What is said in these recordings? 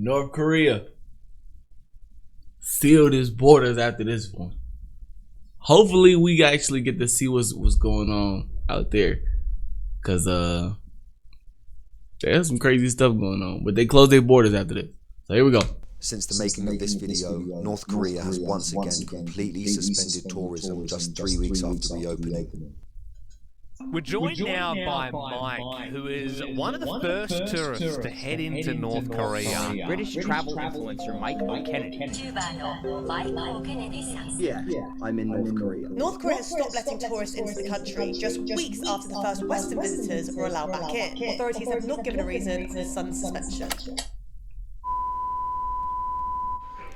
North Korea sealed its borders after this one. Hopefully we actually get to see what's going on out there. Cause there's some crazy stuff going on. But they closed their borders after this. So here we go. Since the making of this video, North Korea has once again completely suspended tourism just 3 weeks after reopening. We're joined now by Mike, who is one of the first tourists to head into North Korea. British travel influencer Mike O'Kennedy. Yeah, I'm in North Korea. North Korea has stopped letting tourists into the country just weeks after the first Western visitors were allowed back in. Authorities have not given a reason for the sudden suspension.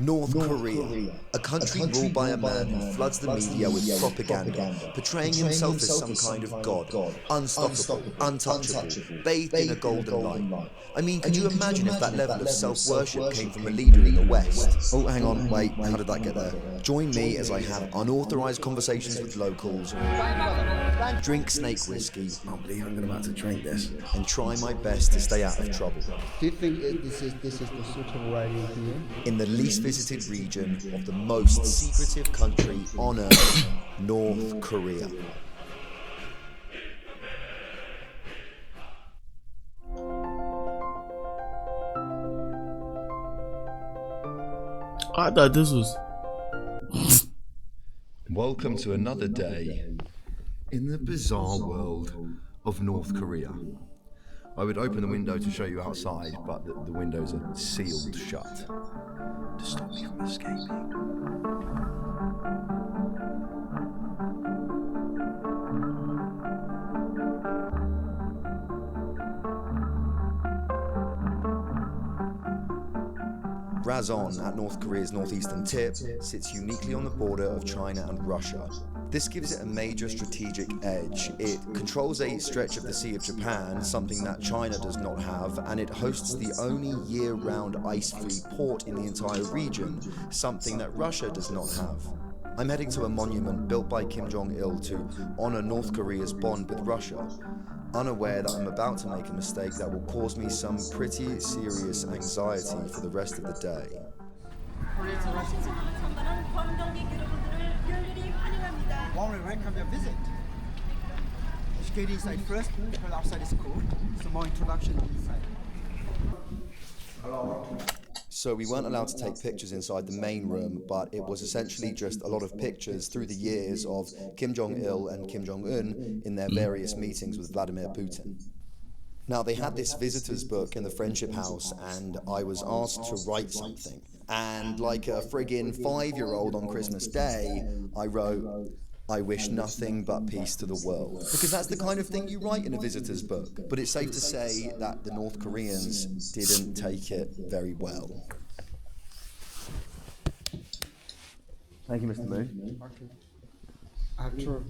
North Korea, a country ruled by a man who floods the media with propaganda, portraying himself as some kind of god, unstoppable, untouchable, bathed in a golden light. I mean, could you imagine if that level of self-worship came from a leader in the West? Oh, hang on, wait, how did that get there? Join me as I have unauthorized conversations with locals, drink snake whiskey, I can't believe I'm about to drink this, and try my best to stay out of trouble. Do you think this is the suitable writing here? In the least visited region of the most secretive country on earth, North Korea. I thought this was... Welcome to another day in the bizarre world of North Korea. I would open the window to show you outside, but the windows are sealed shut to stop me from escaping. Razon, at North Korea's northeastern tip, sits uniquely on the border of China and Russia. This gives it a major strategic edge. It controls a stretch of the Sea of Japan, something that China does not have, and it hosts the only year-round ice-free port in the entire region, something that Russia does not have. I'm heading to a monument built by Kim Jong-il to honor North Korea's bond with Russia, unaware that I'm about to make a mistake that will cause me some pretty serious anxiety for the rest of the day. Warmly welcome your visit. You should get inside first, because outside is cool. So more introduction inside. Hello. So we weren't allowed to take pictures inside the main room, but it was essentially just a lot of pictures through the years of Kim Jong-il and Kim Jong-un in their various meetings with Vladimir Putin. Now, they had this visitor's book in the Friendship House, and I was asked to write something. And like a friggin' 5-year-old on Christmas Day, I wrote, "I wish nothing but peace to the world." Because that's the kind of thing you write in a visitor's book. But it's safe to say that the North Koreans didn't take it very well. Thank you, Mr. Moon. True.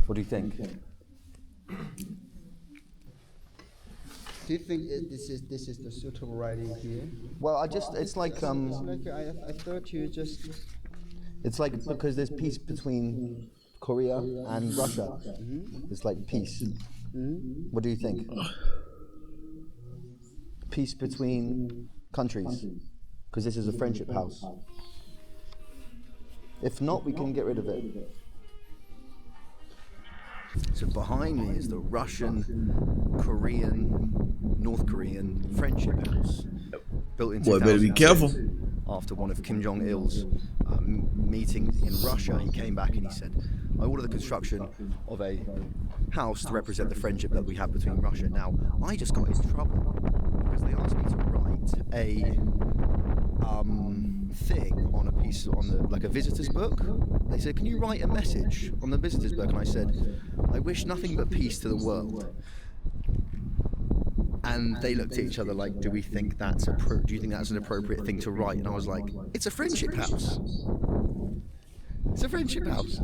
What do you think? Do you think this is the suitable writing here? Well, it's like It's like I thought you just. it's like because there's peace between Korea and Russia. It's like peace. What do you think? Peace between countries, because this is a friendship house. If not, we can get rid of it. So behind me is the Russian, Korean, North Korean friendship house, built in 2006. Boy, better be careful. After one of Kim Jong-il's meetings in Russia, he came back and he said, "I order the construction of a house to represent the friendship that we have between Russia." Now, I just got in trouble because they asked me to write a thing on a piece like a visitor's book. They said, "Can you write a message on the visitor's book?" And I said, "I wish nothing but peace to the world." And they looked at each other like, do you think that's an appropriate thing to write? And I was like, it's a friendship house. It's a friendship house.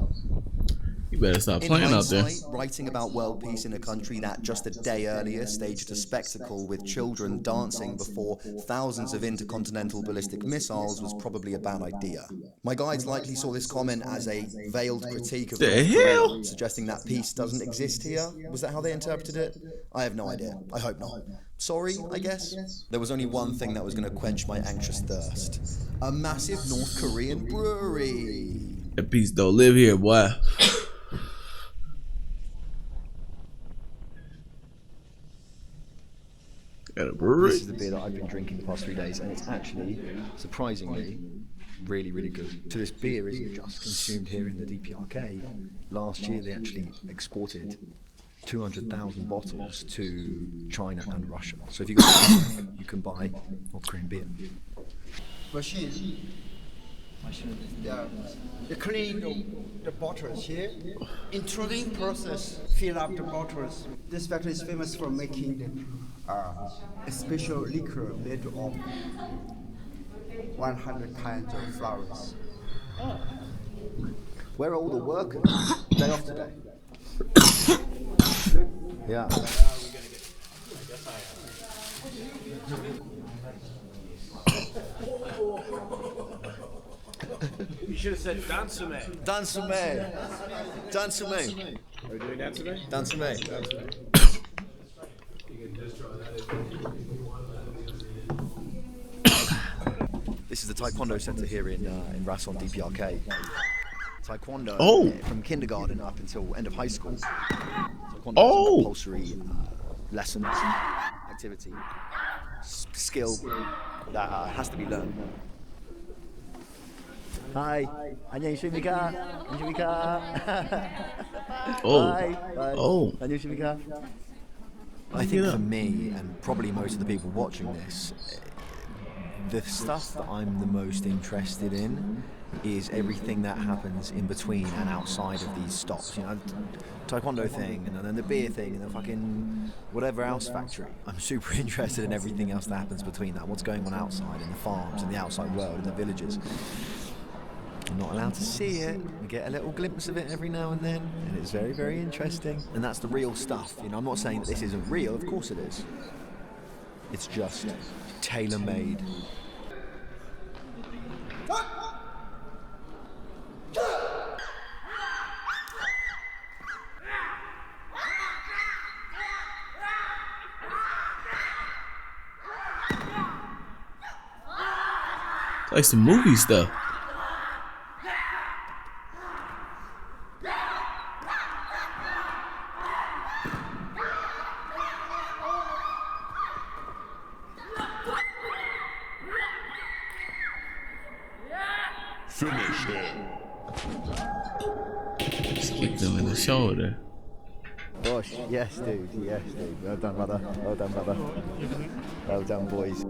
You better stop In playing out there. hindsight, writing about world peace in a country that just a day earlier staged a spectacle with children dancing before thousands of intercontinental ballistic missiles was probably a bad idea. My guides likely saw this comment as a veiled critique of The North hell? Korea, suggesting that peace doesn't exist here. Was that how they interpreted it? I have no idea. I hope not. Sorry, I guess. There was only one thing that was going to quench my anxious thirst. A massive North Korean brewery. That peace don't live here, boy. Got a brewery. This is the beer that I've been drinking the past 3 days, and it's actually, surprisingly, really, really good. So this beer isn't just consumed here in the DPRK. Last year they actually exported 200,000 bottles to China and Russia. So if you go to you can buy North Korean beer. Machine. The cleaning the bottles here, including process, fill up the bottles. This factory is famous for making a special liquor made of 100 kinds of flowers. Where are all the workers? Day off today. Yeah. You should have said Dansume. Dansume. Dansume. Are we doing Dansume? Dansume. This is the Taekwondo Centre here in Rason DPRK. Taekwondo from kindergarten up until end of high school. Taekwondo is a compulsory lesson, activity, skill that has to be learned. Hi, 안녕하십니까? 안녕하십니까? 안녕하십니까? I think for me, and probably most of the people watching this, the stuff that I'm the most interested in is everything that happens in between and outside of these stops. You know, Taekwondo thing, and then the beer thing, and the fucking whatever else factory. I'm super interested in everything else that happens between that. What's going on outside in the farms, in the outside world, in the villages. I'm not allowed to see it. We get a little glimpse of it every now and then, and it's very, very interesting. And that's the real stuff. You know, I'm not saying that this isn't real. Of course it is. It's just tailor-made. Like some movie stuff. Finish him. Just kicked him in the shoulder. Gosh, yes, dude. Yes, dude. Well done, brother. Well done, brother. Well done, boys.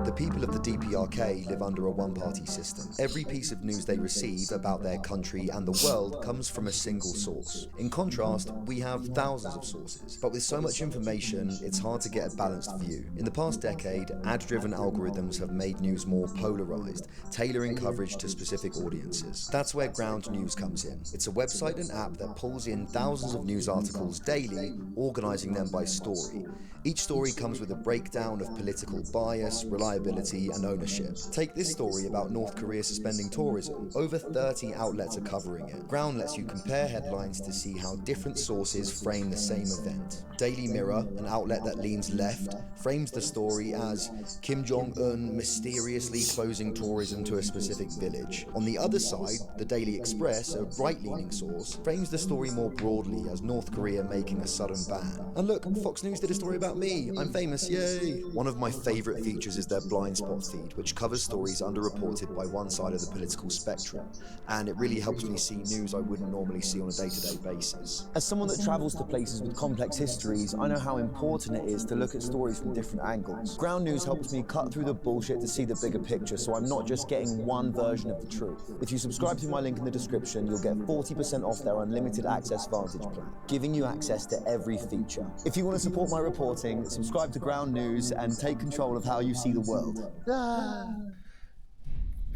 The people of the DPRK live under a one-party system. Every piece of news they receive about their country and the world comes from a single source. In contrast, we have thousands of sources, but with so much information, it's hard to get a balanced view. In the past decade, ad-driven algorithms have made news more polarized, tailoring coverage to specific audiences. That's where Ground News comes in. It's a website and app that pulls in thousands of news articles daily, organizing them by story. Each story comes with a breakdown of political bias, reliability, and ownership. Take this story about North Korea suspending tourism. Over 30 outlets are covering it. Ground lets you compare headlines to see how different sources frame the same event. Daily Mirror, an outlet that leans left, frames the story as Kim Jong-un mysteriously closing tourism to a specific village. On the other side, the Daily Express, a right-leaning source, frames the story more broadly as North Korea making a sudden ban. And look, Fox News did a story about me. I'm famous, yay! One of my favourite features is their blind spot feed, which covers stories underreported by one side of the political spectrum, and it really helps me see news I wouldn't normally see on a day-to-day basis. As someone that travels to places with complex histories, I know how important it is to look at stories from different angles. Ground News helps me cut through the bullshit to see the bigger picture, so I'm not just getting one version of the truth. If you subscribe through my link in the description, you'll get 40% off their unlimited access Vantage plan, giving you access to every feature. If you want to support my reporting, subscribe to Ground News and take control of how you see the world.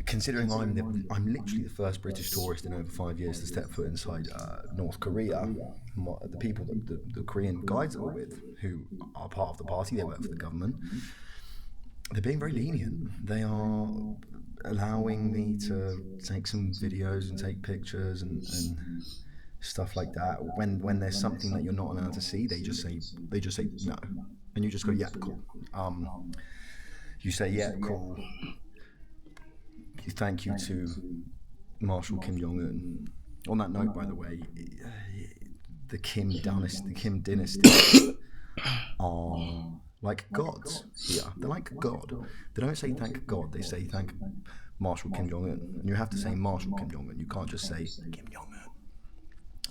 considering I'm literally the first British tourist in over 5 years to step foot inside North Korea, the people, the Korean guides that we're with, who are part of the party, they work for the government, they're being very lenient. They are allowing me to take some videos and take pictures and stuff like that. When there's something that you're not allowed to see, they just say no, and you just go, yeah, cool. You say, yeah, cool. Thank you to Marshal Kim Jong-un. On that note, by the way, the Kim dynasty are like gods here. They're like God. They don't say thank God, they say thank Marshal Kim Jong-un. And you have to say Marshal Kim Jong-un. You can't just say Kim Jong-un.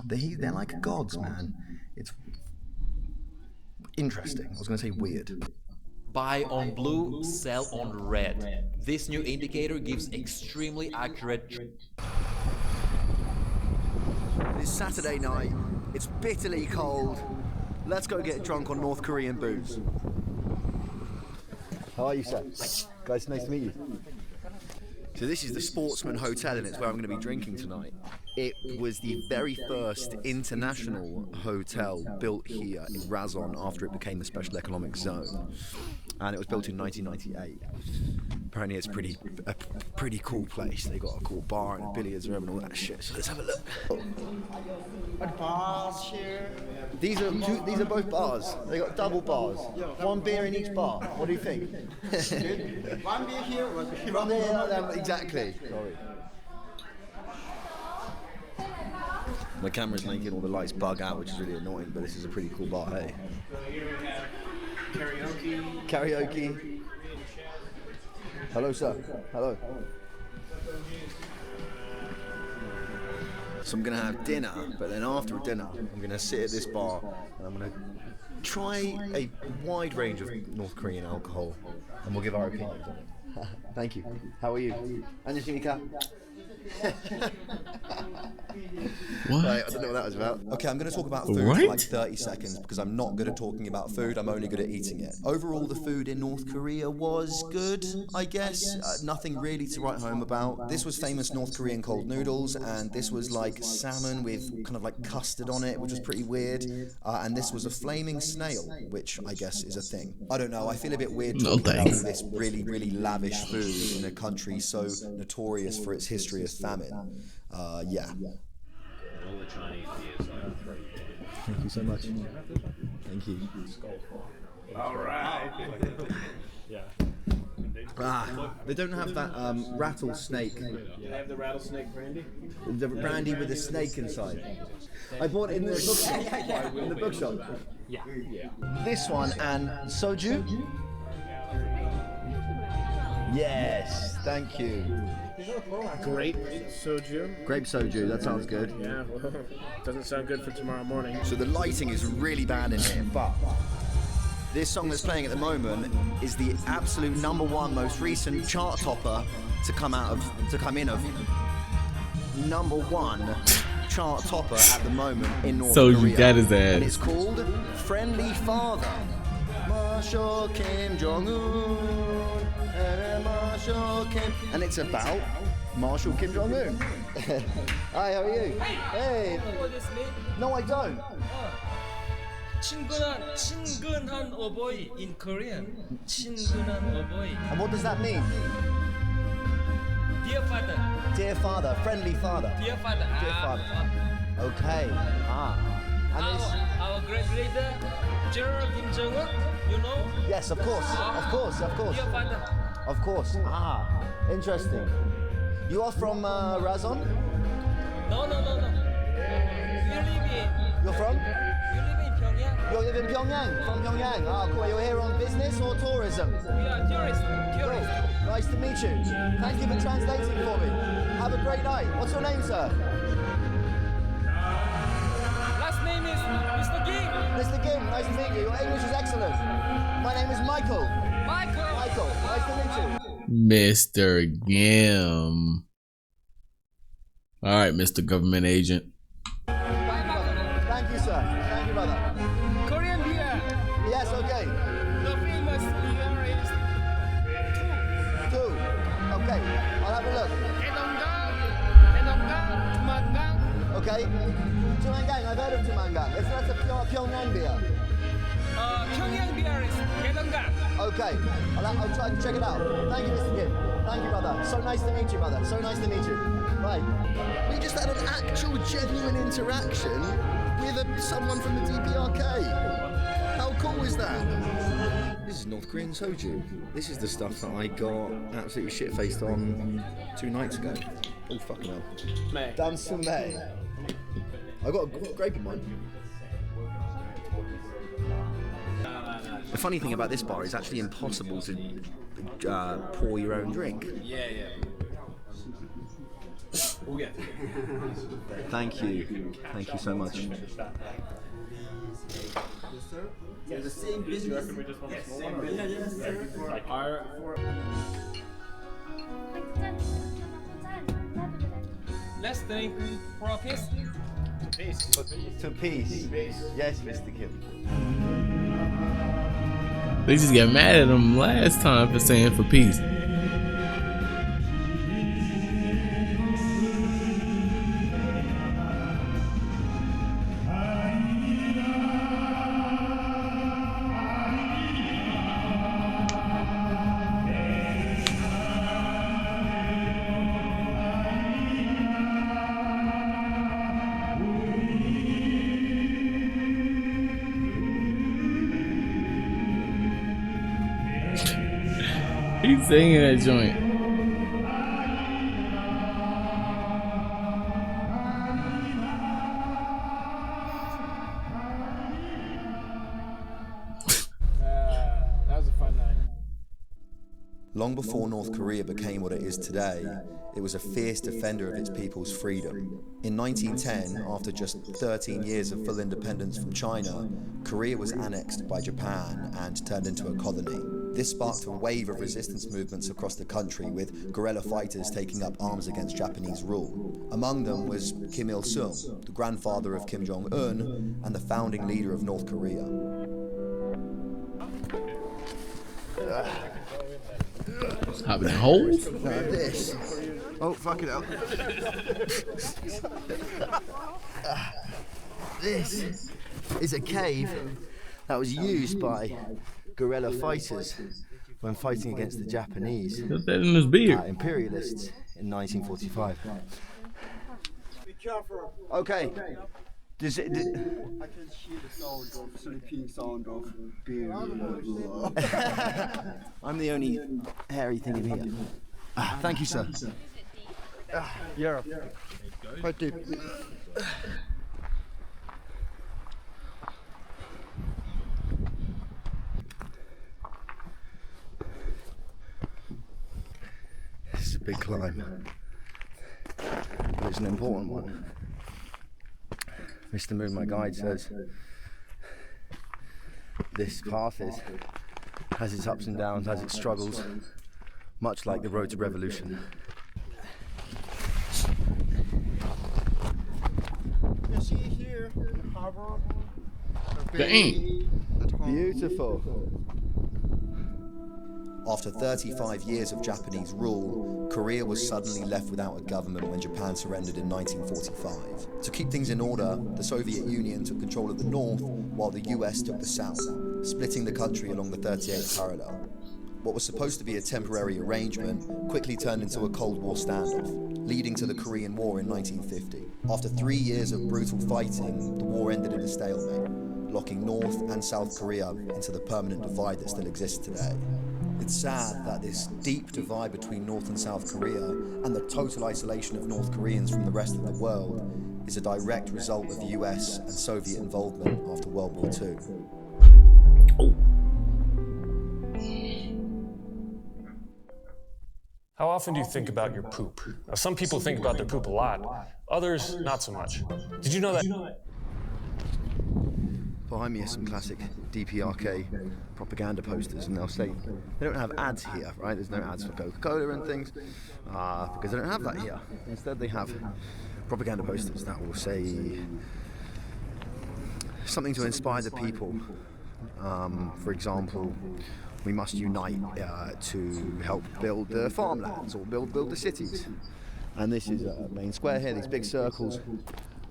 They're like gods, man. It's interesting. I was going to say weird. Buy on blue, sell on red. This new indicator gives extremely accurate. It's Saturday night. It's bitterly cold. Let's go get drunk on North Korean booze. How are you, sir? Guys, nice to meet you. So this is the Sportsman Hotel, and it's where I'm going to be drinking tonight. It was the very first international hotel built here in Razon after it became a special economic zone. And it was built in 1998. Apparently it's a pretty cool place. They got a cool bar and a billiards room and all that shit. So let's have a look. What bars here? These are both bars. They got double bars. One beer in each bar. What do you think? One beer here, one beer From there, exactly. Sorry. My camera's making all the lights bug out, which is really annoying, but this is a pretty cool bar, hey? Karaoke. Hello, sir. Hello. So I'm going to have dinner, but then after dinner, I'm going to sit at this bar and I'm going to try a wide range of North Korean alcohol, and we'll give our opinions on it. Thank you. How are you? 안녕하십니까? What? Right, I don't know what that was about. Okay, I'm going to talk about food for like 30 seconds because I'm not good at talking about food. I'm only good at eating it. Overall, the food in North Korea was good, I guess. Nothing really to write home about. This was famous North Korean cold noodles, and this was like salmon with kind of like custard on it, which was pretty weird. And this was a flaming snail, which I guess is a thing. I don't know. I feel a bit weird talking about this really, really lavish food in a country so notorious for its history of famine. Yeah. Thank you so much. Thank you. All right. They don't have that rattlesnake. They have the rattlesnake brandy? The brandy with a snake inside. I bought it in the bookshop. In the bookshop. Yeah. This one and soju. Yes, thank you. Grape soju. Grape soju, that sounds good. Yeah, well, doesn't sound good for tomorrow morning. So the lighting is really bad in here, but this song that's playing at the moment is the absolute #1 most recent chart topper to come in of #1 chart topper at the moment in North Korea. So you got his ass. And it's called Friendly Father. Marshal Kim Jong-un. Marshal Kim. And it's about Marshal Kim Jong-un. Hi, how are you? Hey. No, I don't. 친근한 어버이 in Korean. 친근한 어버이. And what does that mean? Dear father. Dear father, friendly father. Dear father. Dear father. Okay. And Our great leader, General Kim Jong-un, you know? yes, of course. Dear father. Of course. Interesting. You are from Razon? No. You're from? You live in Pyongyang. You live in Pyongyang. From Pyongyang. Cool. You're here on business or tourism? We are tourists. Cool. Nice to meet you. Thank you for translating for me. Have a great night. What's your name, sir? Last name is Mr. Kim. Mr. Kim, nice to meet you. Your English is excellent. My name is Michael. Michael. Nice to meet you. Mr. Gim. All right, Mr. Government Agent. Thank you, sir. Thank you, brother. Korean beer. Yes, okay. The famous beer is 2. Okay, I'll have a look. Okay? Tumangang, I've heard of Tumangang. That's a Pyongyang beer. Pyongyang beer is Gaelangang. Okay, I'll try to check it out. Thank you, Mr. Kim. Thank you, brother. So nice to meet you, brother. So nice to meet you. Right. We just had an actual, genuine interaction with someone from the DPRK. How cool is that? This is North Korean soju. This is the stuff that I got absolutely shit-faced on 2 nights ago. Oh, fucking hell. May. Damn May. I got a grape in mine. The funny thing about this bar is actually impossible to pour your own drink. Yeah. We'll get there. Thank you. Thank you so much. Yes, sir. Yeah, the same business. Yes, same business. Yes, sir. Let's drink for a piece. To peace. Yes, Mr. Kim. They just got mad at him last time for saying for peace. He's singing that joint. That was a fun night. Long before North Korea became what it is today, it was a fierce defender of its people's freedom. In 1910, after just 13 years of full independence from China, Korea was annexed by Japan and turned into a colony. This sparked a wave of resistance movements across the country, with guerrilla fighters taking up arms against Japanese rule. Among them was Kim Il-sung, the grandfather of Kim Jong-un and the founding leader of North Korea. Hopping in holes? This. Oh, fuck it up. This is a cave that was used by guerrilla fighters when fighting against the Japanese Put that in his beard. imperialists in 1945. Be careful. Okay. Does it, I can hear the sound of sleeping sound of beer. I'm the only hairy thing in here. Thank you, sir. Yeah. Quite deep. This is a big climb, but it's an important one. Mr. Moon, my guide, says this path has its ups and downs, has its struggles, much like the road to revolution. You see here the harbor. Dang. Beautiful. After 35 years of Japanese rule, Korea was suddenly left without a government when Japan surrendered in 1945. To keep things in order, the Soviet Union took control of the north, while the US took the south, splitting the country along the 38th parallel. What was supposed to be a temporary arrangement quickly turned into a Cold War standoff, leading to the Korean War in 1950. After 3 years of brutal fighting, the war ended in a stalemate, locking North and South Korea into the permanent divide that still exists today. It's sad that this deep divide between North and South Korea and the total isolation of North Koreans from the rest of the world is a direct result of US and Soviet involvement after World War II. How often do you think about your poop? Now, some people think about their poop a lot, others not so much. Did you know that? Behind me are some classic DPRK propaganda posters, and they'll say they don't have ads here, right? There's no ads for Coca-Cola and things, because they don't have that here. Instead, they have propaganda posters that will say something to inspire the people. For example, we must unite to help build the farmlands or build the cities. And this is a main square here, these big circles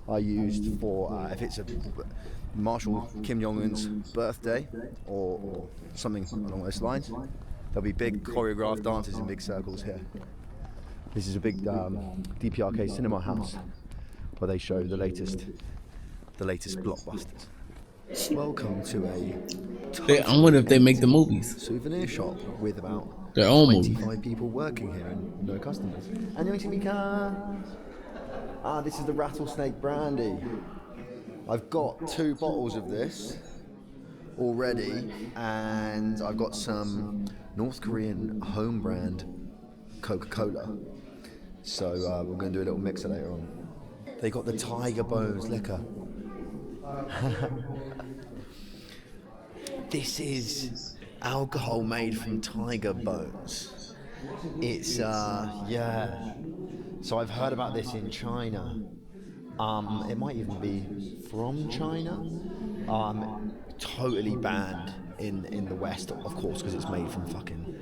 are used for if it's a Marshal Kim Jong-un's birthday or something along those lines. There'll be big choreographed dances in big circles here. This is a big DPRK cinema house where they show the latest blockbusters. Welcome to I wonder if they make the movies. souvenir shop with about Their own 25 movies. people working here and no customers. This is the rattlesnake brandy. I've got 2 bottles of this already, and I've got some North Korean home brand Coca-Cola. So we're going to do a little mixer later on. They got the Tiger Bones liquor. This is alcohol made from tiger bones. It's yeah. So I've heard about this in China. It might even be from China. Totally banned in the West, of course, because it's made from fucking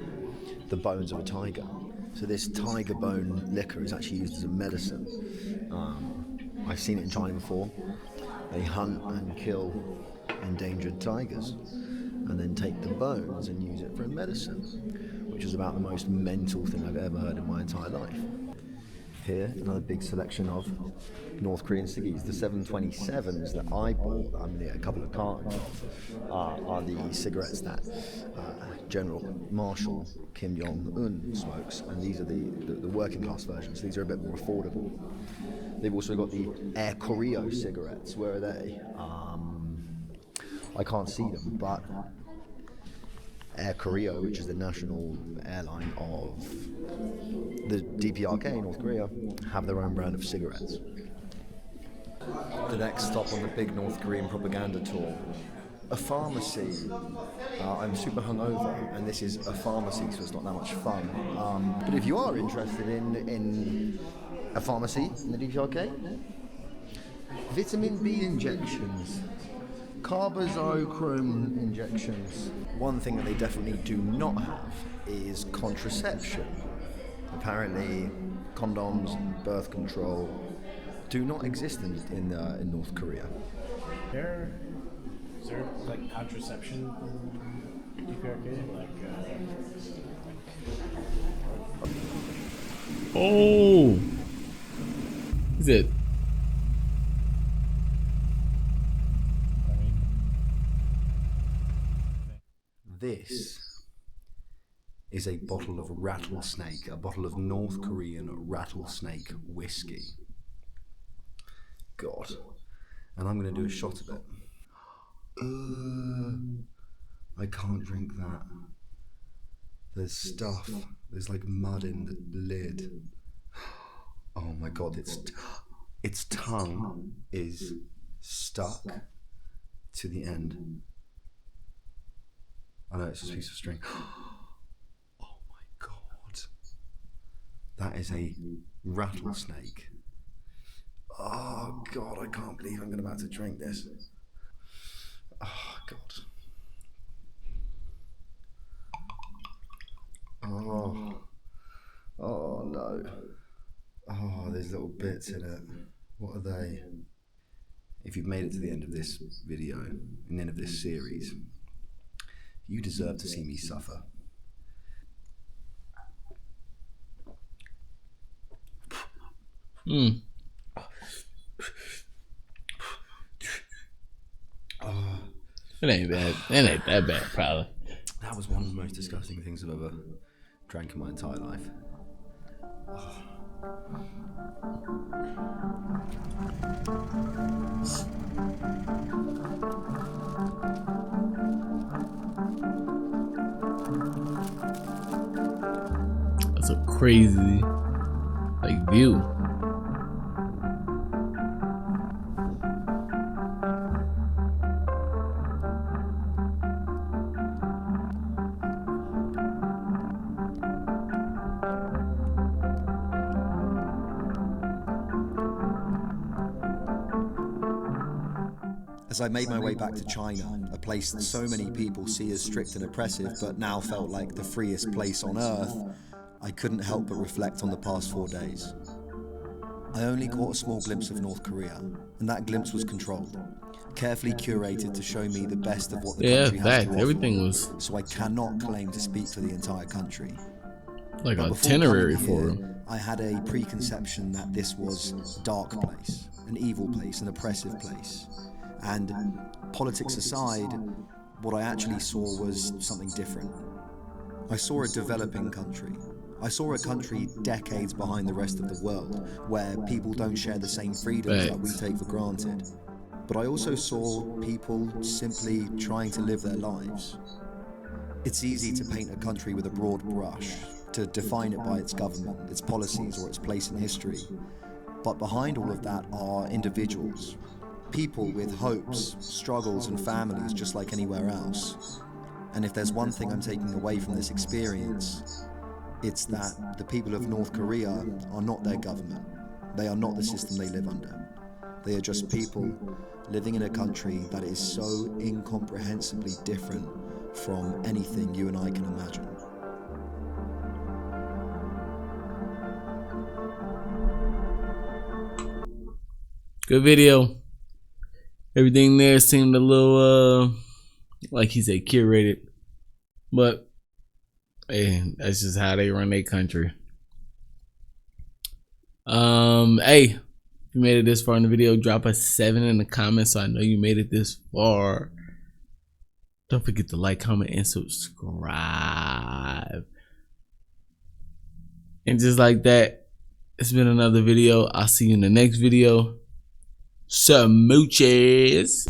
the bones of a tiger. So this tiger bone liquor is actually used as a medicine. I've seen it in China before. They hunt and kill endangered tigers and then take the bones and use it for a medicine, which is about the most mental thing I've ever heard in my entire life. Here, another big selection of North Korean ciggies. The 727s that I bought, I'm going to get a couple of cartons of, are the cigarettes that General Marshal Kim Jong-un smokes, and these are the working class versions. These are a bit more affordable. They've also got the Air Koryo cigarettes. Where are they? I can't see them, but Air Koryo, which is the national airline of the DPRK, North Korea, have their own brand of cigarettes. The next stop on the big North Korean propaganda tour, a pharmacy. I'm super hungover, and this is a pharmacy, so it's not that much fun. But if you are interested in a pharmacy in the DPRK, vitamin B injections, carbazochrome injections. One thing that they definitely do not have is contraception. Apparently, condoms and birth control do not exist in North Korea. Is there like contraception in DPRK? Oh, is it? This is a bottle of rattlesnake, a bottle of North Korean rattlesnake whiskey. God. And I'm going to do a shot of it. I can't drink that. There's stuff. There's like mud in the lid. Oh my God, its tongue is stuck to the end. I know it's just a piece of string. Oh my God. That is a rattlesnake. Oh God, I can't believe I'm about to drink this. Oh God. Oh no. Oh, there's little bits in it. What are they? If you've made it to the end of this video, and the end of this series, you deserve to see me suffer. It ain't bad. It ain't that bad, probably. That was one of the most disgusting things I've ever drank in my entire life. That's a crazy, like, view. As I made my way back to China, a place that so many people see as strict and oppressive but now felt like the freest place on earth, I couldn't help but reflect on the past 4 days. I only caught a small glimpse of North Korea, and that glimpse was controlled, carefully curated to show me the best of what the country has to offer. Everything was so I cannot claim to speak for the entire country. Like an itinerary for him. I had a preconception that this was a dark place, an evil place, an oppressive place. And politics aside, what I actually saw was something different. I saw a developing country. I saw a country decades behind the rest of the world, where people don't share the same freedoms that we take for granted. But I also saw people simply trying to live their lives. It's easy to paint a country with a broad brush, to define it by its government, its policies, or its place in history. But behind all of that are individuals, people with hopes, struggles, and families just like anywhere else. And if there's one thing I'm taking away from this experience, it's that the people of North Korea are not their government. They are not the system they live under. They are just people living in a country that is so incomprehensibly different from anything you and I can imagine. Good video. Everything there seemed a little like he said curated, but hey, that's just how they run their country. Hey, if you made it this far in the video, drop a 7 in the comments so I know you made it this far. Don't forget to like, comment, and subscribe. And just like that, it's been another video. I'll see you in the next video. Smooches.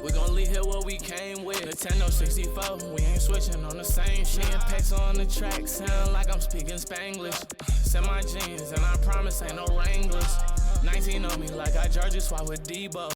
We gon' leave here what we came with. Nintendo 64. We ain't switching on the same shit. Peso on the track, sound like I'm speaking Spanglish. Send my jeans, and I promise ain't no Wranglers. 19 on me like I Georgia swap with Debo.